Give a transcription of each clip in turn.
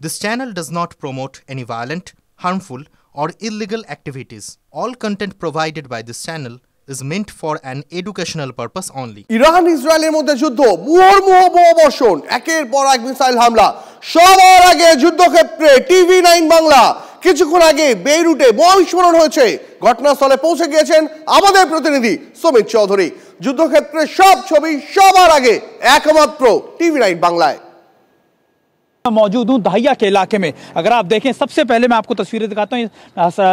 This channel does not promote any violent, harmful, or illegal activities. All content provided by this channel is meant for an educational purpose only. Iran ইসরায়েলের মধ্যে যুদ্ধ, মুহুর্মুহু বর্ষণ, একের পর এক missile হামলা, সবার আগে যুদ্ধক্ষেত্রে টিভি9 বাংলা। কিছুক্ষণ আগে বেইরুটে বোমা হয়েছে, ঘটনাস্থলে পৌঁছে গিয়েছেন আমাদের প্রতিনিধি সুমিত চৌধুরী। যুদ্ধক্ষেত্রে সব ছবি সবার আগে একমাত্র টিভি9 বাংলায়। मौजूद हूं दाहिया के इलाके में। अगर आप देखें, सबसे पहले मैं आपको तस्वीरें दिखाता हूं,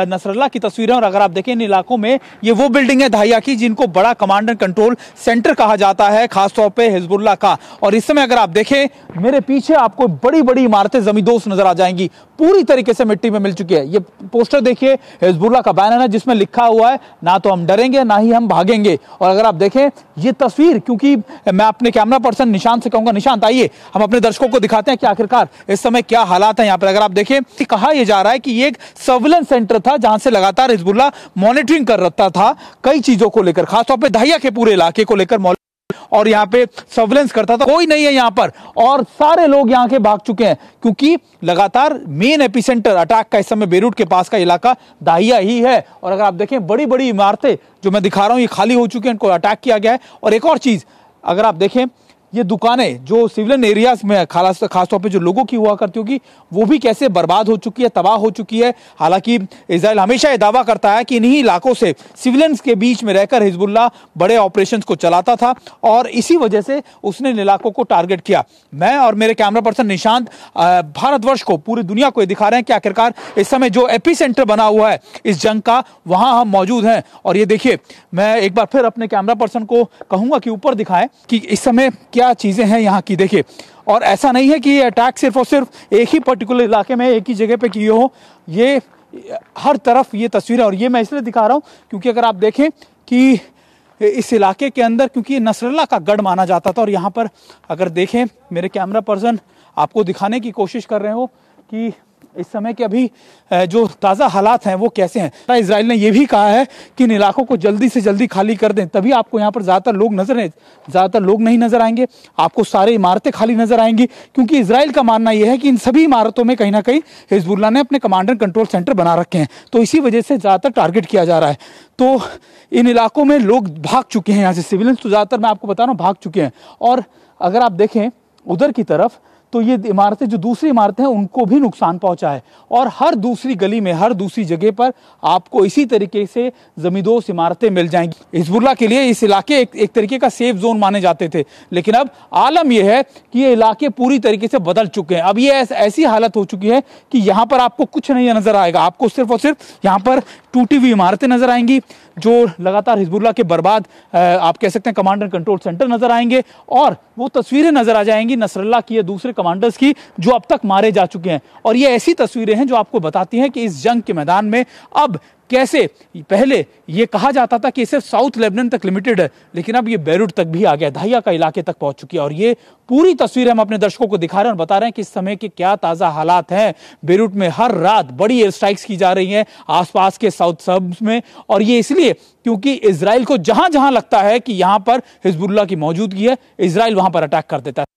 नसरल्ला की तस्वीरें। और अगर आप देखें इन इलाकों में, ये वो बिल्डिंग है दाहिया की जिनको बड़ा कमांड एंड कंट्रोल सेंटर कहा जाता है, खासतौर पे हिजबुल्लाह का। और इस समय अगर आप देखें मेरे पीछे, आपको बड़ी बड़ी इमारतें जमींदोज नजर आ जाएंगी, पूरी तरीके से मिट्टी में मिल चुकी है। ये पोस्टर देखिए, हिजबुल्लाह का बैनर है जिसमें लिखा हुआ है, ना तो हम डरेंगे ना ही हम भागेंगे। और अगर आप देखें ये तस्वीर, क्योंकि मैं अपने कैमरा पर्सन निशांत से कहूंगा, निशांत आइए हम अपने दर्शकों को दिखाते हैं कि आखिरकार इस समय क्या हालात है यहाँ पर। अगर आप देखें, कहा यह जा रहा है कि ये एक सर्विलेंस सेंटर था जहां से लगातार हिजबुल्लाह मॉनिटरिंग कर रहा था कई चीजों को लेकर, खासतौर पर दाहिया के पूरे इलाके को लेकर, और यहाँ पे सर्विलेंस करता था। कोई नहीं है यहाँ पर और सारे लोग यहाँ के भाग चुके हैं, क्योंकि लगातार मेन एपिसेंटर अटैक का इस समय बेरूट के पास का इलाका दाहिया ही है। और अगर आप देखें बड़ी बड़ी इमारतें जो मैं दिखा रहा हूँ, ये खाली हो चुकी हैं, इनको अटैक किया गया है। और एक और चीज, अगर आप देखें ये दुकानें जो सिविलियन एरियाज में खासतौर पे जो लोगों की हुआ करती होगी, वो भी कैसे बर्बाद हो चुकी है, तबाह हो चुकी है। हालांकि इजराइल हमेशा ये दावा करता है कि इन्हीं इलाकों से सिविलियंस के बीच में रहकर हिजबुल्लाह बड़े ऑपरेशंस को चलाता था और इसी वजह से उसने इन इलाकों को टारगेट किया। मैं और मेरे कैमरा पर्सन निशांत भारतवर्ष को, पूरी दुनिया को ये दिखा रहे हैं कि आखिरकार इस समय जो एपी सेंटर बना हुआ है इस जंग का, वहां हम मौजूद हैं। और ये देखिए, मैं एक बार फिर अपने कैमरा पर्सन को कहूंगा कि ऊपर दिखाएं कि इस समय क्या चीजें हैं यहाँ की। देखिए, और ऐसा नहीं है कि ये अटैक सिर्फ और सिर्फ एक ही पर्टिकुलर इलाके में, एक ही जगह पे किए हो, ये हर तरफ ये तस्वीरें। और ये मैं इसलिए दिखा रहा हूँ क्योंकि अगर आप देखें कि इस इलाके के अंदर, क्योंकि ये नसरल्ला का गढ़ माना जाता था, और यहाँ पर अगर देखें, मेरे कैमरा पर्सन आपको दिखाने की कोशिश कर रहे हो कि इस समय के अभी जो ताज़ा हालात हैं वो कैसे हैं। इजराइल ने यह भी कहा है कि इन इलाकों को जल्दी से जल्दी खाली कर दें, तभी आपको यहाँ पर ज़्यादातर लोग नहीं नजर आएंगे, आपको सारी इमारतें खाली नजर आएंगी। क्योंकि इजराइल का मानना यह है कि इन सभी इमारतों में कहीं ना कहीं हिजबुल्लाह ने अपने कमांड एंड कंट्रोल सेंटर बना रखे हैं, तो इसी वजह से ज़्यादातर टारगेट किया जा रहा है। तो इन इलाकों में लोग भाग चुके हैं यहाँ से, सिविलियंस तो ज़्यादातर मैं आपको बता रहा हूँ भाग चुके हैं। और अगर आप देखें उधर की तरफ, तो ये इमारतें, जो दूसरी इमारतें हैं, उनको भी नुकसान पहुंचा है। और हर दूसरी गली में, हर दूसरी जगह पर आपको इसी तरीके से जमींदोज इमारतें मिल जाएंगी। हिजबुल्लाह के लिए इस इलाके एक तरीके का सेफ जोन माने जाते थे, लेकिन अब आलम यह है कि ये इलाके पूरी तरीके से बदल चुके हैं। अब ये ऐसी हालत हो चुकी है कि यहाँ पर आपको कुछ नहीं नजर आएगा, आपको सिर्फ और सिर्फ यहाँ पर टूटी हुई इमारतें नजर आएंगी, जो लगातार हिजबुल्लाह के बर्बाद, आप कह सकते हैं, कमांड एंड कंट्रोल सेंटर नजर आएंगे। और वो तस्वीरें नजर आ जाएंगी नसरल्लाह की या दूसरे कमांडर्स की जो अब तक मारे जा चुके हैं। और ये ऐसी तस्वीरें हैं जो आपको बताती हैं कि इस जंग के मैदान में अब कैसे, पहले ये कहा जाता था कि सिर्फ साउथ लेबनान तक लिमिटेड है, लेकिन अब ये बेरूट तक भी आ गया, दाहिया का इलाके तक पहुंच चुकी है। और ये पूरी तस्वीर हम अपने दर्शकों को दिखा रहे हैं और बता रहे हैं कि इस समय के क्या ताजा हालात हैं। बेरूट में हर रात बड़ी एयर स्ट्राइक्स की जा रही हैं आसपास के साउथ सबर्ब्स में, और ये इसलिए क्योंकि इजराइल को जहां जहां लगता है कि यहां पर हिजबुल्लाह की मौजूदगी है, इजराइल वहां पर अटैक कर देता है।